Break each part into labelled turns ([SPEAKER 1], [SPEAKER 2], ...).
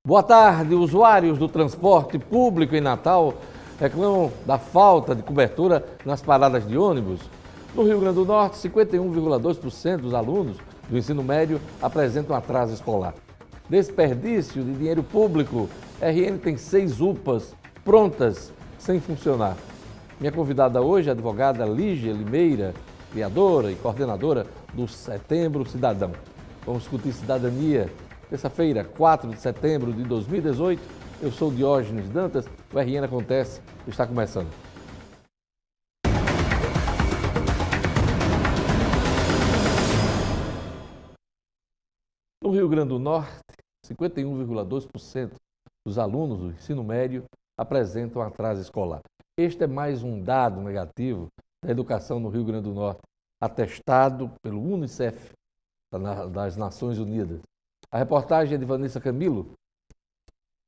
[SPEAKER 1] Boa tarde, usuários do transporte público em Natal reclamam da falta de cobertura nas paradas de ônibus. No Rio Grande do Norte, 51,2% dos alunos do ensino médio apresentam atraso escolar. Desperdício de dinheiro público. RN tem 6 UPAs prontas, sem funcionar. Minha convidada hoje é a advogada Lígia Limeira, criadora e coordenadora do Setembro Cidadão. Vamos discutir cidadania. Terça-feira, 4 de setembro de 2018, eu sou Diógenes Dantas, o RN Acontece está começando. No Rio Grande do Norte, 51,2% dos alunos do ensino médio apresentam atraso escolar. Este é mais um dado negativo da educação no Rio Grande do Norte, atestado pelo Unicef das Nações Unidas. A reportagem é de Vanessa Camilo.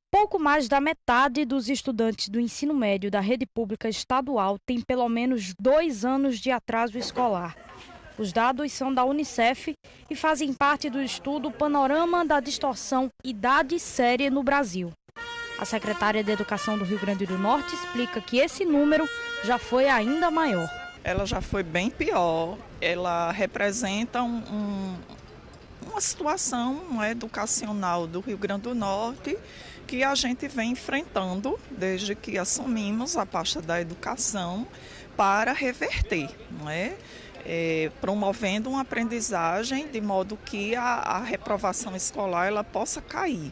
[SPEAKER 2] Pouco mais da metade dos estudantes do ensino médio da rede pública estadual tem pelo menos 2 anos de atraso escolar. Os dados são da Unicef e fazem parte do estudo Panorama da Distorção Idade Séria no Brasil. A secretária de Educação do Rio Grande do Norte explica que esse número já foi ainda maior.
[SPEAKER 3] Ela já foi bem pior. Ela representa uma situação educacional do Rio Grande do Norte que a gente vem enfrentando desde que assumimos a pasta da educação para reverter, promovendo uma aprendizagem de modo que a reprovação escolar ela possa cair.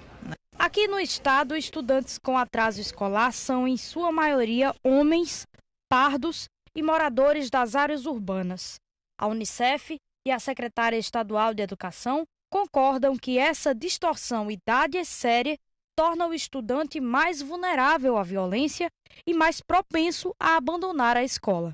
[SPEAKER 2] Aqui no estado, estudantes com atraso escolar são, em sua maioria, homens, pardos e moradores das áreas urbanas. A Unicef e a secretária estadual de Educação concordam que essa distorção idade séria torna o estudante mais vulnerável à violência e mais propenso a abandonar a escola.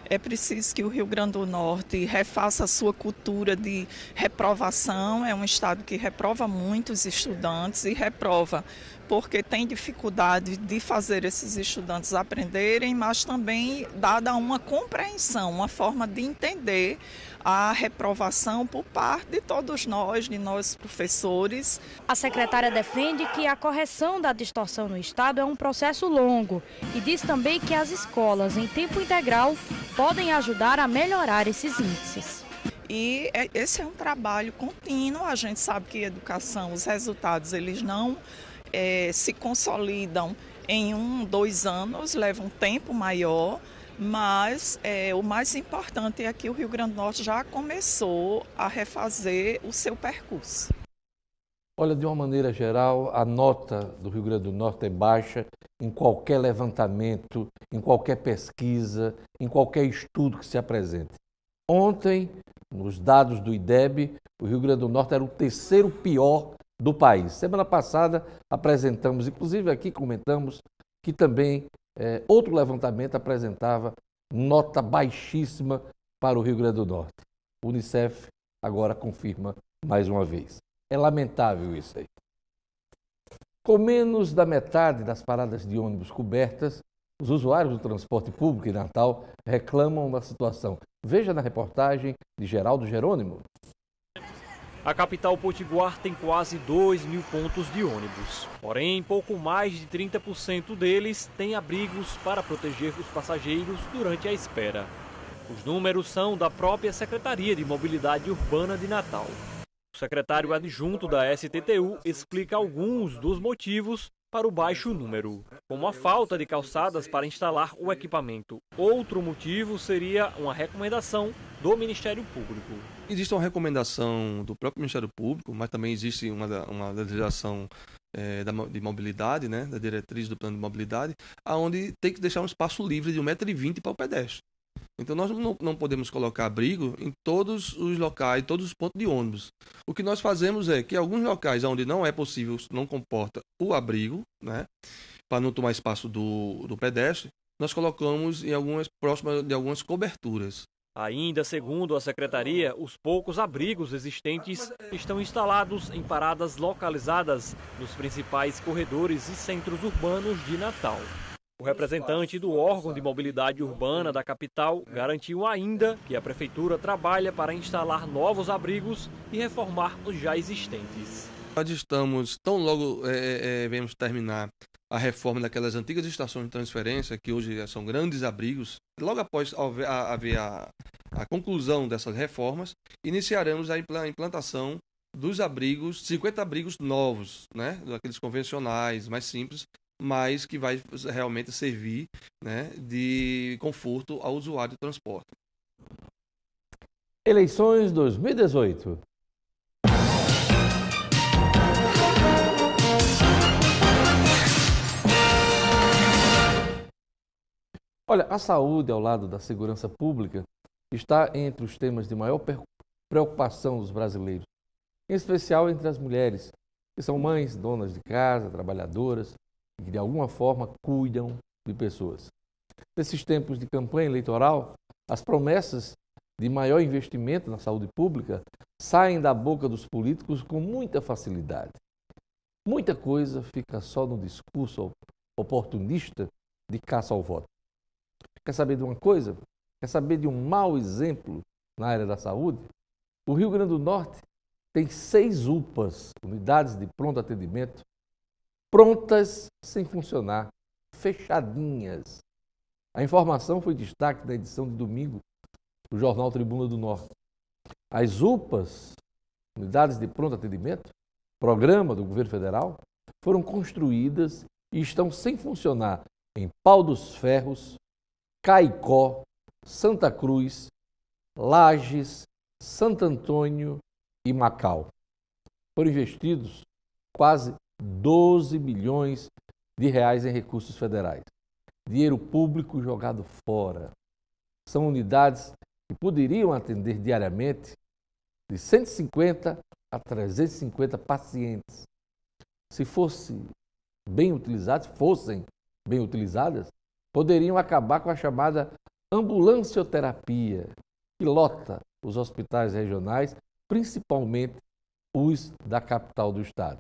[SPEAKER 3] É preciso que o Rio Grande do Norte refaça a sua cultura de reprovação. É um estado que reprova muitos estudantes e reprova porque tem dificuldade de fazer esses estudantes aprenderem, mas também dada uma compreensão, uma forma de entender a reprovação por parte de todos nós, de nós professores.
[SPEAKER 2] A secretária defende que a correção da distorção no estado é um processo longo e diz também que as escolas em tempo integral podem ajudar a melhorar esses índices.
[SPEAKER 3] E esse é um trabalho contínuo. A gente sabe que educação, os resultados, eles não se consolidam em 1, 2 anos, levam um tempo maior, mas o mais importante é que o Rio Grande do Norte já começou a refazer o seu percurso.
[SPEAKER 1] Olha, de uma maneira geral, a nota do Rio Grande do Norte é baixa em qualquer levantamento, em qualquer pesquisa, em qualquer estudo que se apresente. Ontem, nos dados do IDEB, o Rio Grande do Norte era o 3º pior do país. Semana passada apresentamos, inclusive aqui comentamos, que também outro levantamento apresentava nota baixíssima para o Rio Grande do Norte. O Unicef agora confirma mais uma vez. É lamentável isso aí. Com menos da metade das paradas de ônibus cobertas, os usuários do transporte público em Natal reclamam da situação. Veja na reportagem de Geraldo Jerônimo.
[SPEAKER 4] A capital potiguar tem quase 2.000 pontos de ônibus. Porém, pouco mais de 30% deles têm abrigos para proteger os passageiros durante a espera. Os números são da própria Secretaria de Mobilidade Urbana de Natal. O secretário adjunto da STTU explica alguns dos motivos para o baixo número, como a falta de calçadas para instalar o equipamento. Outro motivo seria uma recomendação do Ministério Público.
[SPEAKER 5] Existe uma recomendação do próprio Ministério Público, mas também existe uma legislação de mobilidade, da diretriz do plano de mobilidade, onde tem que deixar um espaço livre de 1,20 m para o pedestre. Então nós não podemos colocar abrigo em todos os locais, todos os pontos de ônibus. O que nós fazemos é que alguns locais onde não é possível, não comporta o abrigo, para não tomar espaço do pedestre, nós colocamos próximas de algumas coberturas.
[SPEAKER 4] Ainda segundo a secretaria, os poucos abrigos existentes estão instalados em paradas localizadas nos principais corredores e centros urbanos de Natal. O representante do órgão de mobilidade urbana da capital garantiu ainda que a prefeitura trabalha para instalar novos abrigos e reformar os já existentes.
[SPEAKER 5] Nós estamos, tão logo vamos terminar a reforma daquelas antigas estações de transferência, que hoje são grandes abrigos, logo após haver a conclusão dessas reformas, iniciaremos a implantação dos abrigos, 50 abrigos novos, né, daqueles convencionais, mais simples, mas que vai realmente servir, né, de conforto ao usuário do transporte.
[SPEAKER 1] Eleições 2018. Olha, a saúde ao lado da segurança pública está entre os temas de maior preocupação dos brasileiros, em especial entre as mulheres, que são mães, donas de casa, trabalhadoras, e que de alguma forma cuidam de pessoas. Nesses tempos de campanha eleitoral, as promessas de maior investimento na saúde pública saem da boca dos políticos com muita facilidade. Muita coisa fica só no discurso oportunista de caça ao voto. Quer saber de uma coisa? Quer saber de um mau exemplo na área da saúde? O Rio Grande do Norte tem 6 UPAs, unidades de pronto atendimento, prontas sem funcionar, fechadinhas. A informação foi destaque na edição de domingo do jornal Tribuna do Norte. As UPAs, unidades de pronto atendimento, programa do governo federal, foram construídas e estão sem funcionar em Pau dos Ferros, Caicó, Santa Cruz, Lages, Santo Antônio e Macau. Foram investidos quase 12 bilhões de reais em recursos federais. Dinheiro público jogado fora. São unidades que poderiam atender diariamente de 150 a 350 pacientes. Se fossem bem utilizadas, poderiam acabar com a chamada ambulancioterapia, que lota os hospitais regionais, principalmente os da capital do estado.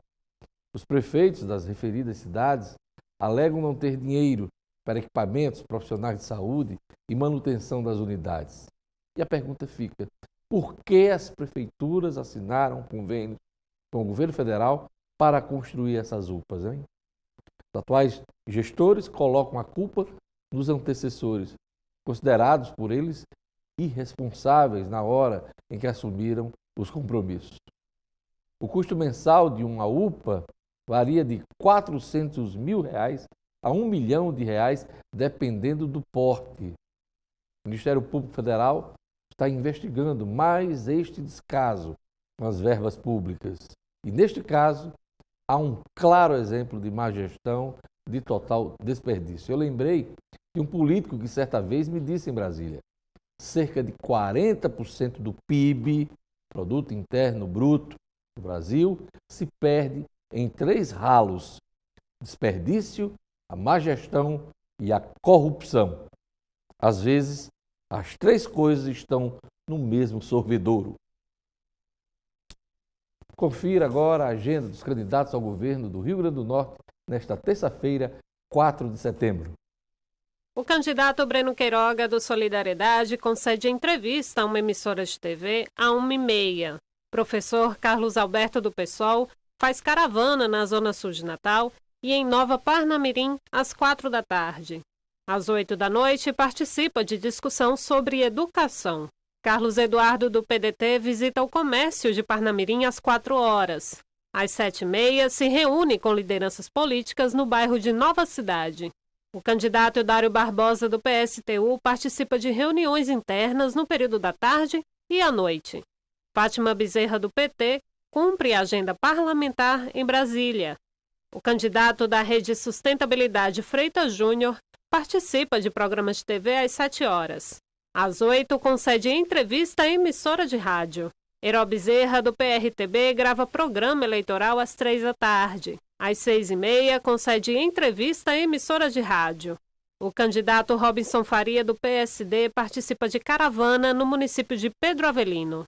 [SPEAKER 1] Os prefeitos das referidas cidades alegam não ter dinheiro para equipamentos, profissionais de saúde e manutenção das unidades. E a pergunta fica, por que as prefeituras assinaram convênios com o governo federal para construir essas UPAs, hein? Os atuais gestores colocam a culpa nos antecessores, considerados por eles irresponsáveis na hora em que assumiram os compromissos. O custo mensal de uma UPA varia de R$ 400 mil a R$ 1 milhão, dependendo do porte. O Ministério Público Federal está investigando mais este descaso com as verbas públicas. E, neste caso, há um claro exemplo de má gestão, de total desperdício. Eu lembrei de um político que certa vez me disse em Brasília, cerca de 40% do PIB, Produto Interno Bruto, do Brasil, se perde em 3 ralos: desperdício, a má gestão e a corrupção. Às vezes, as 3 coisas estão no mesmo sorvedouro. Confira agora a agenda dos candidatos ao governo do Rio Grande do Norte nesta terça-feira, 4 de setembro.
[SPEAKER 6] O candidato Breno Queiroga, do Solidariedade, concede entrevista a uma emissora de TV à 1h30. Professor Carlos Alberto, do PSOL, faz caravana na Zona Sul de Natal e em Nova Parnamirim, às 4 da tarde. Às 8 da noite, participa de discussão sobre educação. Carlos Eduardo, do PDT, visita o comércio de Parnamirim às 4 horas. Às 7h30, se reúne com lideranças políticas no bairro de Nova Cidade. O candidato Dário Barbosa, do PSTU, participa de reuniões internas no período da tarde e à noite. Fátima Bezerra, do PT, cumpre a agenda parlamentar em Brasília. O candidato da Rede Sustentabilidade, Freitas Júnior, participa de programas de TV às 7 horas. Às 8, concede entrevista à emissora de rádio. Heró Bezerra, do PRTB, grava programa eleitoral às 3 da tarde. Às 6h30, concede entrevista à emissora de rádio. O candidato Robinson Faria, do PSD, participa de caravana no município de Pedro Avelino.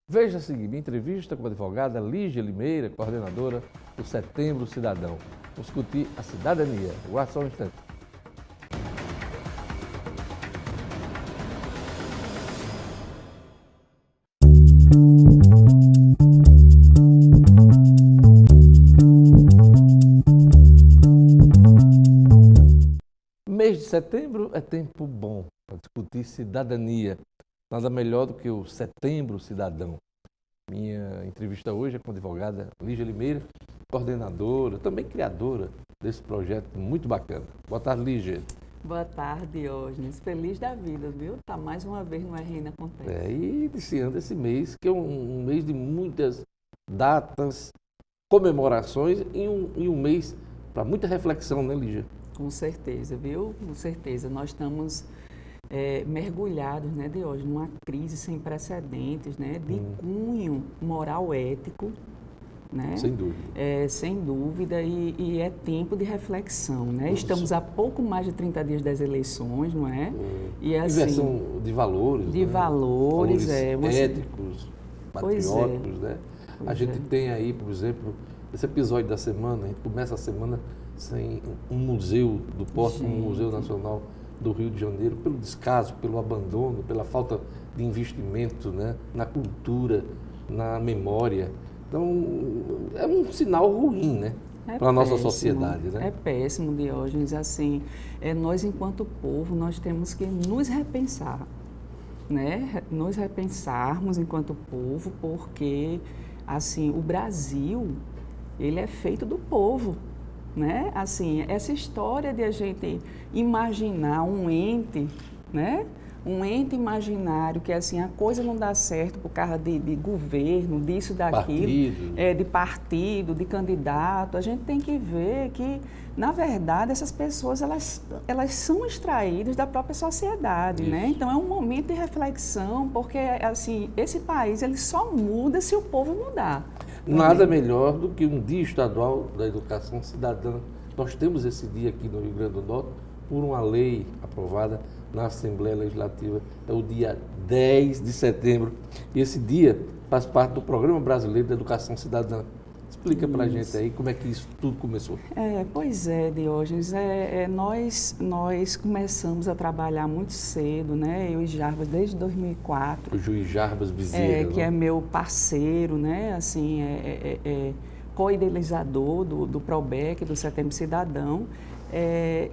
[SPEAKER 1] Veja a seguir minha entrevista com a advogada Lígia Limeira, coordenadora do Setembro Cidadão. Vamos discutir a cidadania. Aguarde só um instante. Setembro é tempo bom para discutir cidadania. Nada melhor do que o Setembro Cidadão. Minha entrevista hoje é com a advogada Lígia Limeira, coordenadora, também criadora desse projeto muito bacana. Boa tarde, Lígia.
[SPEAKER 7] Boa tarde, Diógenes. Feliz da vida, viu? Tá mais uma vez no RN Acontece.
[SPEAKER 1] E iniciando esse mês, que é um mês de muitas datas, comemorações e um mês para muita reflexão, né, Lígia?
[SPEAKER 7] Com certeza, viu? Com certeza. Nós estamos mergulhados, né, Diógenes, numa crise sem precedentes, né, de cunho moral ético, né?
[SPEAKER 1] Sem dúvida.
[SPEAKER 7] Sem dúvida, e é tempo de reflexão, né? Estamos há pouco mais de 30 dias das eleições, não é?
[SPEAKER 1] E assim, inversão de valores.
[SPEAKER 7] De valores,
[SPEAKER 1] éticos, patrióticos, né? A gente tem aí, por exemplo, esse episódio da semana, a gente começa a semana sem um museu do porto, um museu nacional do Rio de Janeiro, pelo descaso, pelo abandono, pela falta de investimento, né, na cultura, na memória. Então, é um sinal ruim, né, para a nossa sociedade, né?
[SPEAKER 7] É péssimo, Diógenes. Assim, nós, enquanto povo, nós temos que nos repensar, né? Nos repensarmos enquanto povo, porque, assim, o Brasil, ele é feito do povo, né? Assim, essa história de a gente imaginar um ente, né? Um ente imaginário que, assim, a coisa não dá certo por causa de governo, disso, daquilo, de partido, de candidato. A gente tem que ver que, na verdade, essas pessoas, elas são extraídas da própria sociedade, né? Então, é um momento de reflexão, porque, assim, esse país, ele só muda se o povo mudar.
[SPEAKER 1] Nada melhor do que um Dia Estadual da Educação Cidadã. Nós temos esse dia aqui no Rio Grande do Norte por uma lei aprovada na Assembleia Legislativa. É o dia 10 de setembro. E esse dia faz parte do Programa Brasileiro de Educação Cidadã. Explica para a gente aí como é que isso tudo começou.
[SPEAKER 7] Pois é, Diógenes. Nós começamos a trabalhar muito cedo, né? Eu e Jarbas, desde 2004.
[SPEAKER 1] O juiz Jarbas Bezerra.
[SPEAKER 7] Que é meu parceiro, né? Assim, co-idealizador do PROBEC, do Setembro Cidadão.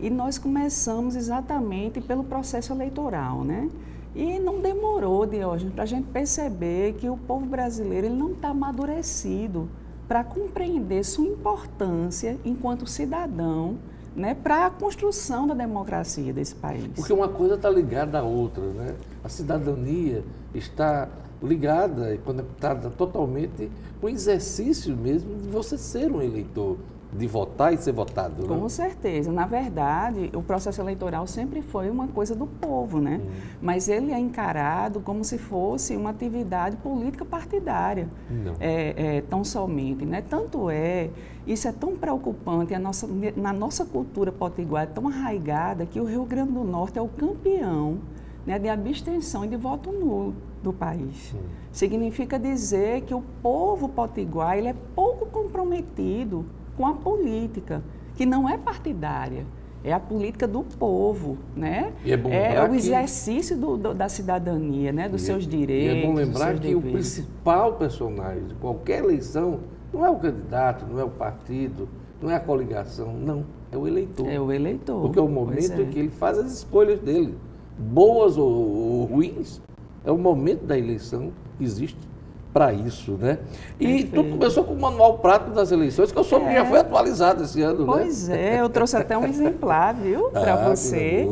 [SPEAKER 7] E nós começamos exatamente pelo processo eleitoral, né? E não demorou, Diógenes, para a gente perceber que o povo brasileiro ele não está amadurecido para compreender sua importância enquanto cidadão, né, para a construção da democracia desse país.
[SPEAKER 1] Porque uma coisa está ligada à outra, né? A cidadania está ligada e conectada totalmente com o exercício mesmo de você ser um eleitor, de votar e ser votado, né?
[SPEAKER 7] Com certeza. Na verdade, o processo eleitoral sempre foi uma coisa do povo, né? Mas ele é encarado como se fosse uma atividade política partidária.
[SPEAKER 1] Não.
[SPEAKER 7] Tão somente, né? Tanto isso é tão preocupante, na nossa cultura potiguar é tão arraigada que o Rio Grande do Norte é o campeão, né, de abstenção e de voto nulo do país. Significa dizer que o povo potiguar ele é pouco comprometido com a política, que não é partidária, é a política do povo, né? É o exercício da cidadania, né? Dos seus direitos.
[SPEAKER 1] E é bom lembrar que o principal personagem de qualquer eleição não é o candidato, não é o partido, não é a coligação, não, é o eleitor.
[SPEAKER 7] É o eleitor.
[SPEAKER 1] Porque é o momento em que ele faz as escolhas dele, boas ou ruins, é o momento da eleição que existe para isso, né? E tudo começou com o Manual Prático das Eleições, que eu soube que já foi atualizado esse ano,
[SPEAKER 7] Pois
[SPEAKER 1] né?
[SPEAKER 7] Eu trouxe até um exemplar, viu, para você.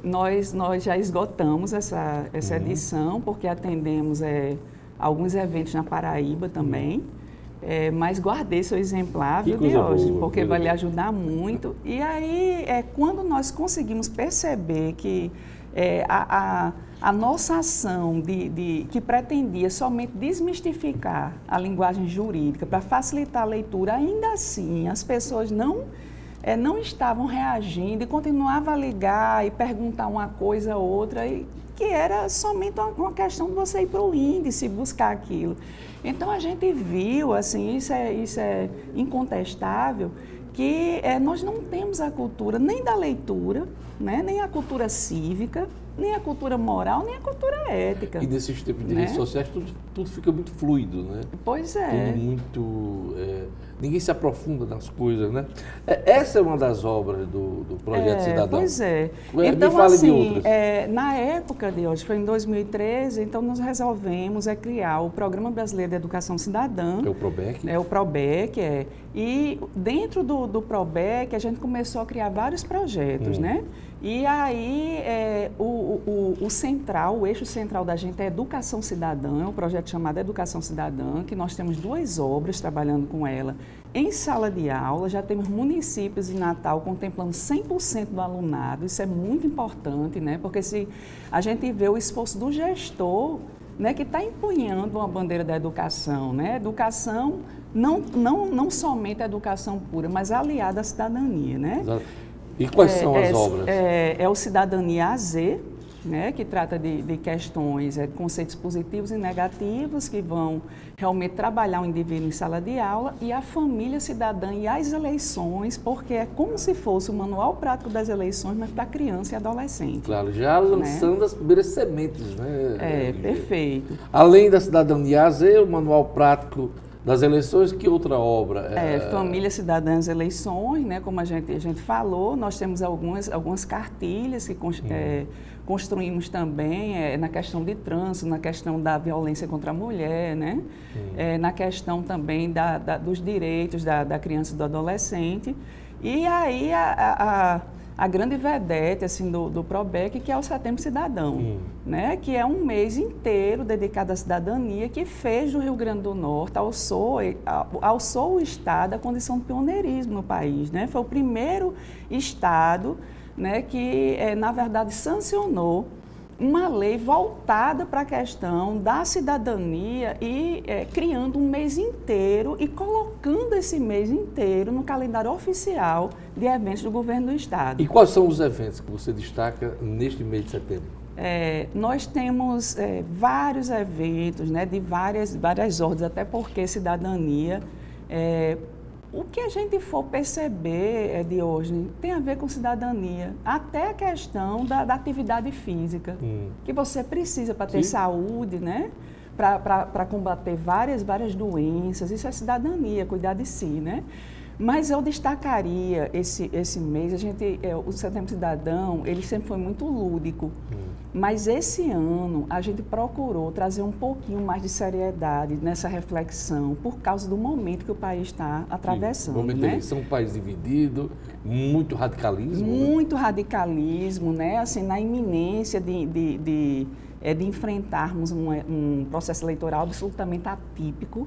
[SPEAKER 7] Nós já esgotamos essa edição, porque atendemos alguns eventos na Paraíba também, mas guardei seu exemplar, viu, Diógenes, porque vai lhe ajudar muito. E aí, quando nós conseguimos perceber que a nossa ação que pretendia somente desmistificar a linguagem jurídica para facilitar a leitura, ainda assim as pessoas não estavam reagindo e continuavam a ligar e perguntar uma coisa ou outra, que era somente uma questão de você ir para o índice buscar aquilo. Então a gente viu, assim, isso é incontestável, que nós não temos a cultura nem da leitura, né, nem a cultura cívica, nem a cultura moral, nem a cultura ética.
[SPEAKER 1] E nesses tipos de redes sociais tudo fica muito fluido, né?
[SPEAKER 7] Pois é.
[SPEAKER 1] Tudo muito... ninguém se aprofunda nas coisas, né? Essa é uma das obras do Projeto Cidadão.
[SPEAKER 7] Pois é.
[SPEAKER 1] Então, me fale de outras.
[SPEAKER 7] Na época de hoje, foi em 2013, então nós resolvemos criar o Programa Brasileiro de Educação Cidadã.
[SPEAKER 1] É o PROBEC?
[SPEAKER 7] É o PROBEC, E dentro do PROBEC, a gente começou a criar vários projetos, né? E aí, o eixo central da gente é Educação Cidadã, um projeto chamado Educação Cidadã, que nós temos 2 obras trabalhando com ela em sala de aula. Já temos municípios em Natal contemplando 100% do alunado. Isso é muito importante, né? Porque se a gente vê o esforço do gestor, né, que está empunhando uma bandeira da educação, né? Educação, não somente a educação pura, mas aliada à cidadania, né?
[SPEAKER 1] Exato. E quais são as obras?
[SPEAKER 7] É o Cidadania AZ, né, que trata de questões, de conceitos positivos e negativos, que vão realmente trabalhar o indivíduo em sala de aula, e a Família Cidadã e as eleições, porque é como se fosse o manual prático das eleições, mas para criança e adolescente.
[SPEAKER 1] Claro, já lançando as primeiras sementes, né?
[SPEAKER 7] Perfeito.
[SPEAKER 1] Além da Cidadania AZ, o manual prático das eleições, que outra obra?
[SPEAKER 7] Família Cidadã e Eleições, né? Como a gente falou, nós temos algumas cartilhas que construímos também na questão de trânsito, na questão da violência contra a mulher, né? Na questão também dos direitos da criança e do adolescente. E aí a grande vedete assim, do PROBEC, que é o Setembro Cidadão, né? Que é um mês inteiro dedicado à cidadania, que fez do Rio Grande do Norte, alçou o Estado à condição de pioneirismo no país, né? Foi o primeiro Estado, né, que, na verdade, sancionou uma lei voltada para a questão da cidadania e criando um mês inteiro e colocando esse mês inteiro no calendário oficial de eventos do governo do Estado.
[SPEAKER 1] E quais são os eventos que você destaca neste mês de setembro?
[SPEAKER 7] Nós temos vários eventos, né, de várias ordens, até porque cidadania... O que a gente for perceber, Diógenes, tem a ver com cidadania. Até a questão da atividade física, que você precisa para ter saúde, né? Para combater várias doenças. Isso é cidadania, cuidar de si, né? Mas eu destacaria esse mês, o Setembro Cidadão, ele sempre foi muito lúdico. Mas esse ano a gente procurou trazer um pouquinho mais de seriedade nessa reflexão por causa do momento que o país está atravessando.
[SPEAKER 1] O momento da eleição, um país dividido, muito radicalismo.
[SPEAKER 7] Muito radicalismo, né? Assim, na iminência de enfrentarmos um processo eleitoral absolutamente atípico.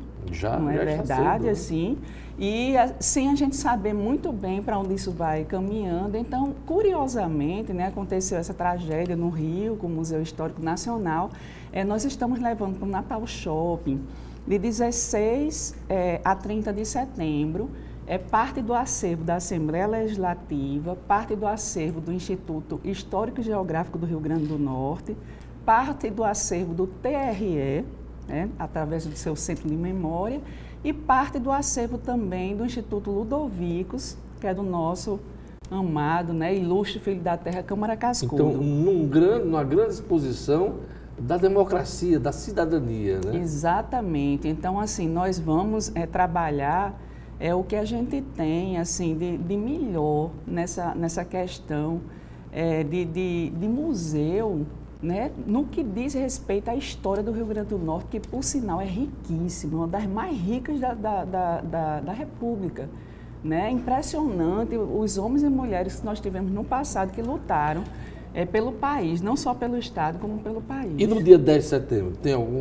[SPEAKER 7] Não é verdade, assim? E sem a gente saber muito bem para onde isso vai caminhando. Então, curiosamente, né, aconteceu essa tragédia no Rio, com o Museu Histórico Nacional. Nós estamos levando para o Natal Shopping, de 16 a 30 de setembro, parte do acervo da Assembleia Legislativa, parte do acervo do Instituto Histórico e Geográfico do Rio Grande do Norte, parte do acervo do TRE, né, através do seu centro de memória, e parte do acervo também do Instituto Ludovicos, que é do nosso amado, né, ilustre filho da terra, Câmara Cascudo.
[SPEAKER 1] Então, numa grande exposição da democracia, da cidadania, né?
[SPEAKER 7] Exatamente. Então, assim, nós vamos trabalhar o que a gente tem assim, de melhor nessa questão de museu, né, no que diz respeito à história do Rio Grande do Norte, que, por sinal, é riquíssima, uma das mais ricas da República. Né? Impressionante os homens e mulheres que nós tivemos no passado que lutaram pelo país, não só pelo Estado, como pelo país.
[SPEAKER 1] E no dia 10 de setembro, tem algum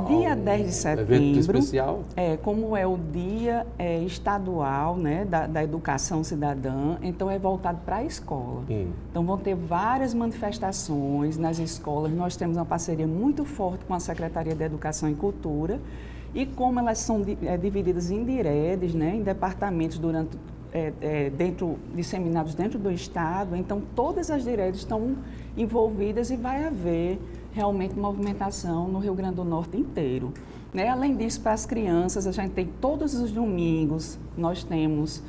[SPEAKER 7] dia 10 de setembro,
[SPEAKER 1] evento especial?
[SPEAKER 7] Como é o dia estadual, né, da educação cidadã, então é voltado para a escola. Então vão ter várias manifestações nas escolas. Nós temos uma parceria muito forte com a Secretaria de Educação e Cultura, e como elas são divididas em DIREDs, né, em departamentos disseminados dentro do Estado, então todas as DIREDs estão envolvidas e vai haver realmente movimentação no Rio Grande do Norte inteiro. Né? Além disso, para as crianças, a gente tem todos os domingos, nós temos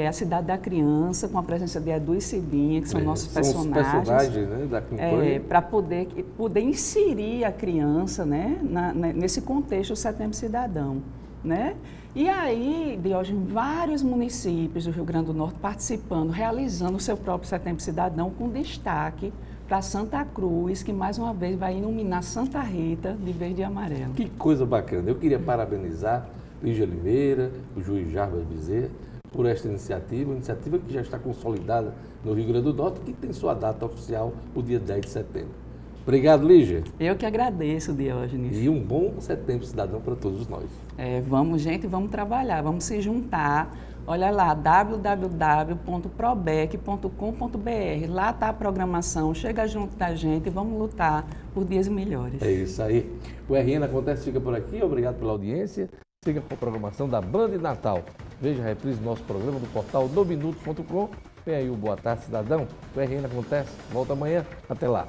[SPEAKER 7] a Cidade da Criança, com a presença de Edu e Cidinha, que são nossos
[SPEAKER 1] Os personagens, né, da campanha.
[SPEAKER 7] Para poder inserir a criança, né, nesse contexto do Setembro Cidadão, né? E aí, Diógenes, vários municípios do Rio Grande do Norte participando, realizando o seu próprio Setembro Cidadão, com destaque para Santa Cruz, que mais uma vez vai iluminar Santa Rita de verde e amarelo.
[SPEAKER 1] Que coisa bacana. Eu queria parabenizar Lígia Oliveira, o juiz Jarbas Bezerra, por esta iniciativa que já está consolidada no Rio Grande do Norte, que tem sua data oficial, o dia 10 de setembro. Obrigado, Lígia.
[SPEAKER 7] Eu que agradeço, Diógenes.
[SPEAKER 1] E um bom Setembro Cidadão para todos nós.
[SPEAKER 7] Vamos, gente, vamos trabalhar, vamos se juntar. Olha lá, www.probec.com.br. Lá está a programação, chega junto da gente e vamos lutar por dias melhores.
[SPEAKER 1] É isso aí. O RN Acontece fica por aqui. Obrigado pela audiência. Siga com a programação da Band Natal. Veja a reprise do nosso programa do portal nominuto.com. Vem aí o Boa Tarde, Cidadão. O RN Acontece. Volta amanhã. Até lá.